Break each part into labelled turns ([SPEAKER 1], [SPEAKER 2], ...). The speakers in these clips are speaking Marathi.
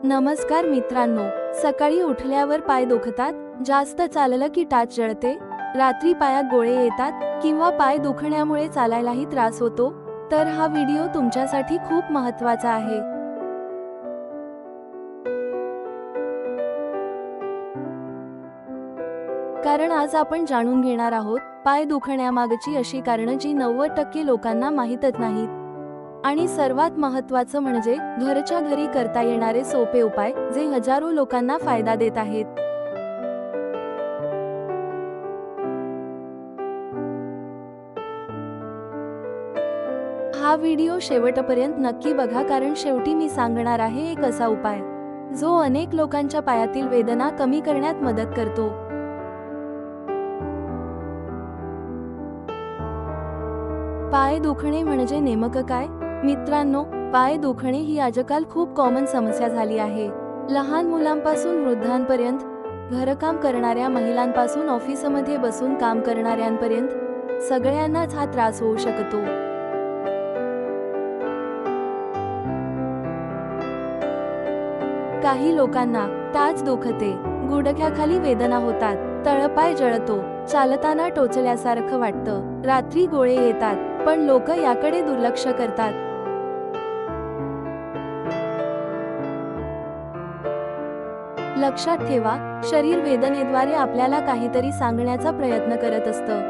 [SPEAKER 1] नमस्कार मित्रांनो, सकाळी उठल्यावर पाय दुखतात, जास्त चाललं की टाच जळते, रात्री पायात गोळे येतात किंवा पाय दुखण्यामुळे चालायलाही त्रास होतो, तर हा व्हिडिओ तुमच्यासाठी खूप महत्त्वाचा आहे. कारण आज आपण जाणून घेणार आहोत पाय दुखण्यामागची अशी कारणं जी 90% लोकांना माहीतच नाहीत. आणि सर्वात महत्त्वाचं म्हणजे घरच्या घरी करता येणारे सोपे उपाय जे हजारो लोकांना फायदा देत आहेत. हा व्हिडिओ शेवटपर्यंत नक्की बघा, कारण शेवटी मी सांगणार आहे एक असा उपाय जो अनेक लोकांच्या पायातील वेदना कमी करण्यात मदत करतो. पाय दुखणे म्हणजे नेमकं काय? मित्रांनो, पाय दुखणे ही आजकाल खूप कॉमन समस्या झाली आहे. लहान मुलांपासून वृद्धांपर्यंत, घरकाम करणाऱ्या महिलांपासून ऑफिसमध्ये बसून काम करणाऱ्यांपर्यंत सगळ्यांनाच हा त्रास होऊ शकतो. काही लोकांना टाच दुखते, गुडघ्याखाली वेदना होतात, तळपाय जळतो, चालताना टोचल्यासारखं वाटतं, रात्री गोळे येतात, पण लोक याकडे दुर्लक्ष करतात. लक्षात ठेवा, शरीर वेदनेद्वारे आपल्याला काहीतरी सांगण्याचा प्रयत्न करत असतं.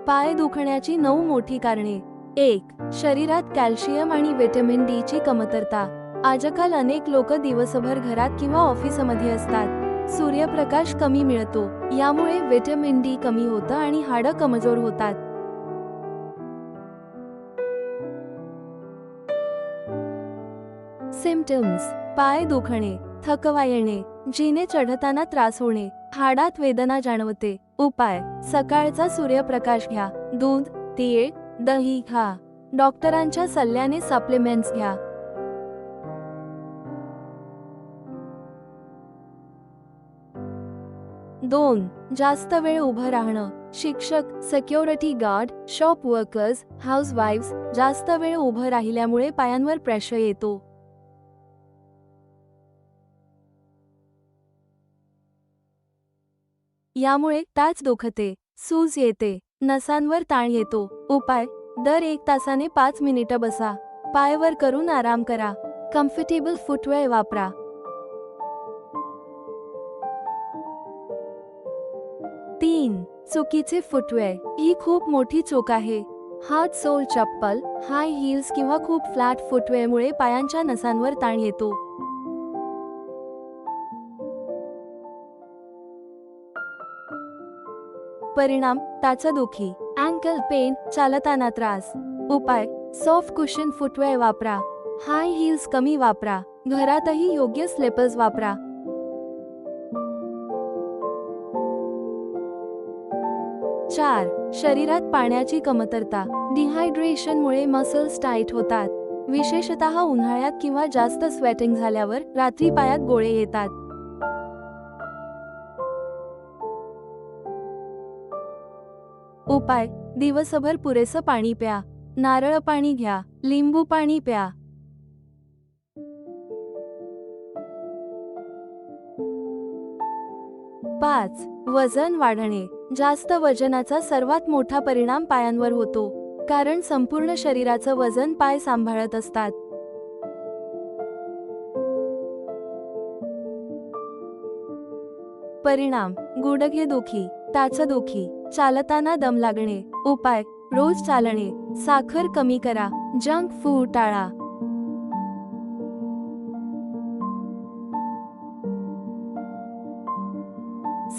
[SPEAKER 1] पाय दुखण्याची 9 मोठी कारणे. 1. शरीरात कॅल्शियम आणि व्हिटॅमिन डी ची कमतरता. आजकाल अनेक लोक दिवसभर घरात किंवा ऑफिसमध्ये असतात. सूर्यप्रकाश कमी मिळतो, यामुळे व्हिटॅमिन डी कमी होतं आणि हाडं कमजोर होतात. सिम्पटम्स: पाय दुखणे, थकवा येणे, जिने चढताना त्रास होणे, हाडात वेदना जाणवते. उपाय: सकाळचा सूर्यप्रकाश घ्या, दूध, तीळ, दही खा. डॉक्टरांच्या सल्ल्याने सप्लिमेंट्स घ्या. 2. जास्त वेळ उभं राहणं. शिक्षक, सिक्युरिटी गार्ड, शॉप वर्कर्स, हाऊसवाईफ्स जास्त वेळ उभं राहिल्यामुळे पायांवर प्रेशर येतो. यामुळे टाच दुखते, सूज येते, नसांवर ताण येतो. उपाय: दर 1 तासाने 5 मिनिटं बसा. पाय वर करून आराम करा. कम्फर्टेबल फुटवेअर वापरा. 3. चुकीचे फुटवेअर. ही खूप मोठी चूक आहे. हात सोल चप्पल, हाय हील्स किंवा खूप फ्लॅट फुटवेअरमुळे पायांच्या नसांवर ताण येतो. परिणाम: टाचदुखी, अँकल पेन, चालताना त्रास. उपाय: सॉफ्ट कुशन फुटवेअर वापरा. हाय हील्स कमी वापरा. घरातही योग्य स्लिपर्स वापरा. 4. शरीरात पाण्याची कमतरता. डिहायड्रेशनमुळे मसल्स टाईट होतात. विशेषतः उन्हाळ्यात किंवा जास्त स्वेटिंग झाल्यावर रात्री पायात गोळे येतात. उपाय: दिवसभर पुरेसं पाणी प्या. नारळ पाणी घ्या, लिंबू पाणी प्या. 5. वजन वाढणे. जास्त वजनाचा सर्वात मोठा परिणाम पायांवर होतो, कारण संपूर्ण शरीराचं वजन पाय सांभाळत असतात. परिणाम: गुडघेदुखी, टाचदुखी, चालताना दम लागणे. उपाय: रोज चालणे, साखर कमी करा, जंक फूड टाळा.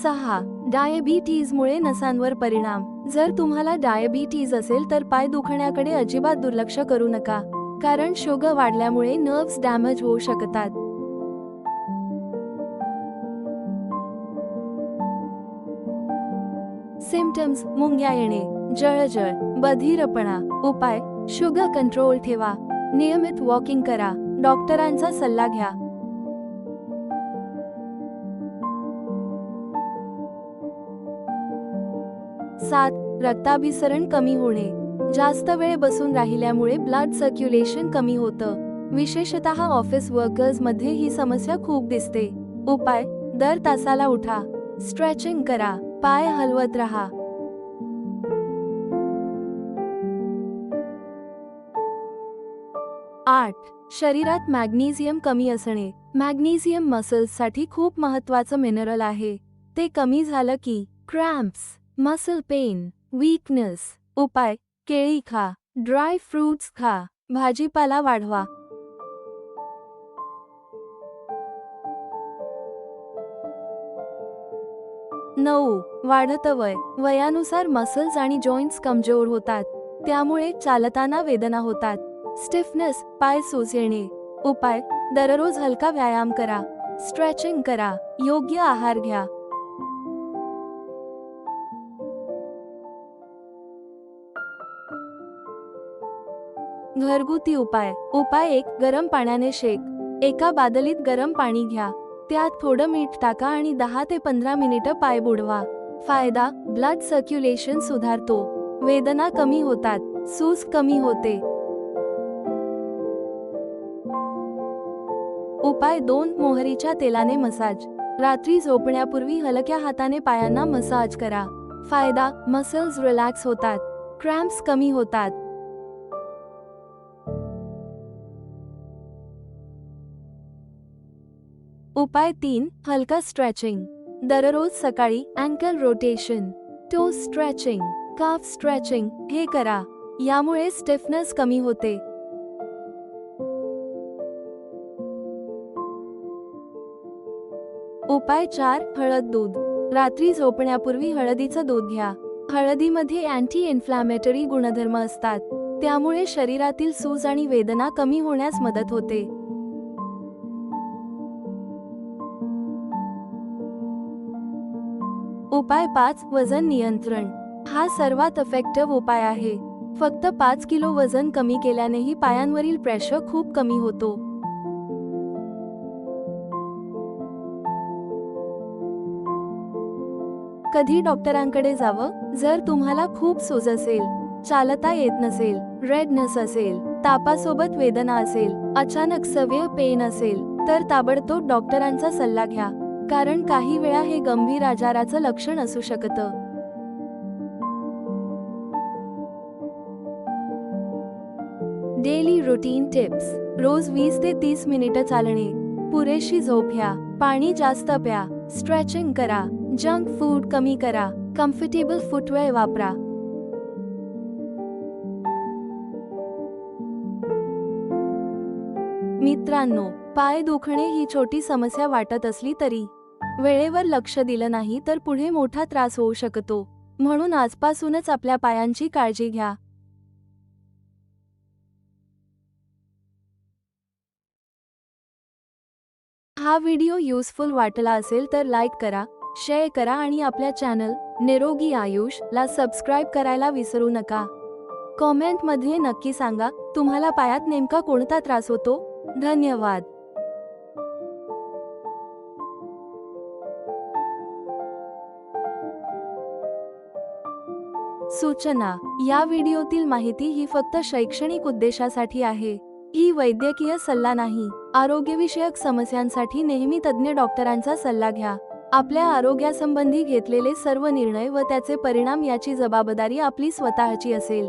[SPEAKER 1] 6. डायबिटीजमुळे नसांवर परिणाम. जर तुम्हाला डायबिटीज असेल तर पाय दुखण्याकडे अजिबात दुर्लक्ष करू नका, कारण शुगर वाढल्यामुळे नर्व्स डॅमेज होऊ शकतात. सिम्पटम्स: मुंग्या येणे, जळजळ, बधिरपणा. उपाय: शुगर कंट्रोल ठेवा, नियमित वॉकिंग करा, डॉक्टरांचा सल्ला घ्या. 7. रक्ताभिसरण कमी होणे. जास्त वेळ बसून राहिल्यामुळे ब्लड सर्क्युलेशन कमी होतं. विशेषतः ऑफिस वर्कर्स मध्ये ही समस्या खूप दिसते. उपाय: दर तासाला उठा, स्ट्रेचिंग करा, पाय हलवत राहा. 8. शरीरात मॅग्नेशियम कमी असणे. मॅग्नेशियम मसल्ससाठी खूप महत्त्वाचं मिनरल आहे. ते कमी झालं की क्रॅम्प्स, मसल पेन, वीकनेस. उपाय: केळी खा, ड्राय फ्रूट्स खा, भाजीपाला वाढवा. 9. वाढतं वय. वयानुसार मसल्स आणि जॉइंट्स कमजोर होतात. त्यामुळे चालताना वेदना होतात. स्टिफनेस, पाय सूज येणे. उपाय: दररोज हलका व्यायाम करा, स्ट्रेचिंग करा, योग्य आहार घ्या. घरगुती उपाय. उपाय 1. गरम पाण्याने शेक. एका बादलीत गरम पाणी घ्या, त्यात थोडं मीठ टाका आणि 10 ते 15 मिनिटं पाय बुडवा. फायदा: ब्लड सर्क्युलेशन सुधारतो, वेदना कमी होतात, सूज कमी होते. उपाय 2. मोहरीच्या तेलाने मसाज. रात्री झोपण्यापूर्वी हलक्या हाताने पायांना मसाज करा. फायदा: मसल्स रिलॅक्स होतात, क्रॅम्प्स कमी होतात. उपाय 3. हलका स्ट्रेचिंग. दररोज सकाळी अँकल रोटेशन, टो स्ट्रेचिंग, काफ स्ट्रेचिंग हे करा. यामुळे स्टिफनेस कमी होते. उपाय 4. हळद दूध. रात्री झोपण्यापूर्वी हळदीचं दूध घ्या. हळदीमध्ये अँटी इन्फ्लॅमेटरी गुणधर्म असतात, त्यामुळे शरीरातील सूज आणि वेदना कमी होण्यास मदत होते. उपाय 5. वजन नियंत्रण. हा सर्वात इफेक्टिव्ह उपाय आहे. फक्त 5 किलो वजन कमी केल्यानेही पायांवरील प्रेशर खूप कमी होतो. कधी डॉक्टरांकडे जावं? जर तुम्हाला खूप सूज असेल, चालता येत नसेल, रेडनेस असेल, तापासोबत वेदना असेल, अचानक सव्हिअर पेन असेल, तर ताबडतोब डॉक्टरांचा सल्ला घ्या, कारण काही वेळा हे गंभीर आजाराचं लक्षण असू शकतं. Daily routine tips. रोज 20 ते 30 मिनिटं चालणे, पुरेशी झोप घ्या, पाणी जास्त प्या, स्ट्रेचिंग करा, जंक फूड कमी करा, कम्फर्टेबल फुटवेअर वापरा. मित्रांनो, पाय दुखणे ही छोटी समस्या वाटत असली तरी वेळेवर लक्ष दिलं नाही तर पुढे मोठा त्रास होऊ शकतो. म्हणून आजपासूनच आपल्या पायांची काळजी घ्या. हा व्हिडिओ युजफुल वाटला असेल तर लाईक करा, शेअर करा आणि आपल्या चॅनल निरोगी आयुष ला सबस्क्राईब करायला विसरू नका. कॉमेंटमध्ये नक्की सांगा तुम्हाला पायात नेमका कोणता त्रास होतो. धन्यवाद. सूचना: या व्हिडिओतील माहिती ही फक्त शैक्षणिक उद्देशासाठी आहे. ही वैद्यकीय सल्ला नाही. आरोग्यविषयक समस्यांसाठी नेहमी तज्ञ डॉक्टरांचा सल्ला घ्या. आपल्या आरोग्यासंबंधी घेतलेले सर्व निर्णय व त्याचे परिणाम याची जबाबदारी आपली स्वतःची असेल.